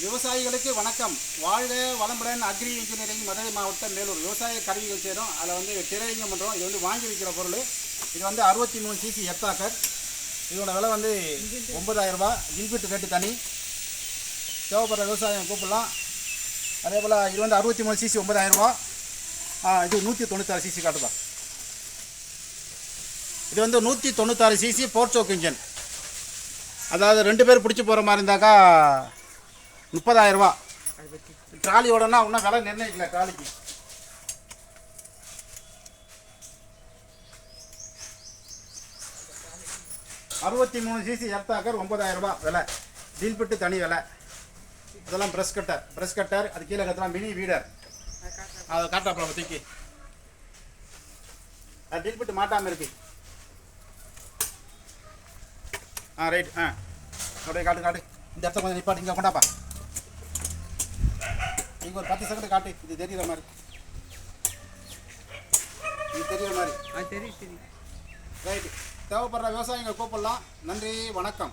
விவசாயிகளுக்கு வணக்கம். வாழ்க வளமுடன். அக்ரி இன்ஜினியரிங் மதுரை மாவட்டம் மேலூர் விவசாய கருவிகள் செய்கிறோம். அதில் வந்து டெய்லரிங் பண்ணுறோம். இது வந்து வாங்கி வைக்கிற பொருள். இது வந்து 63 சிசி எர்த்தாக்கர். இதோட விலை வந்து 9000 ரூபா. இன்பிட் ரேட்டு தனி. தேவைப்படுற விவசாயம் கூப்பிடலாம். அதே போல் இது வந்து 63 சிசி 9000 ரூபா. இது 196 சிசி காட்டுப்பா. இது வந்து 196 சிசி போர்ட் சோக் இன்ஜின். அதாவது 2 பேர் பிடிச்சி போகிற மாதிரி இருந்தாக்கா 30,000 ரூபா. ட்ராலியோடனா இன்னும் விலை நிர்ணயிக்கல. ட்ராலிக்கு 63 சிசி எர்த்தாக்கர் 9000 ரூபா விலை. டீல் பிட்டு தனி விலை. இதெல்லாம் ப்ரெஷ் கட்டர். அது கீழே கட்டலாம் மினி வீடர். அதை காட்டாப்பா தூக்கி. அது டீல் பிட்டு மாட்டாமல் இருக்கு. ரைட். அப்படியே காட்டு. இந்த இடத்த கொஞ்சம் நிப்பாட்டு. இங்கே கொண்டாப்பா. இங்கே ஒரு 10 செகண்ட் காட்டு. இது தெரியுற மாதிரி. தெரியும். ரைட்டு. தேவைப்படுற விவசாயிகள் கூப்பிடலாம். நன்றி, வணக்கம்.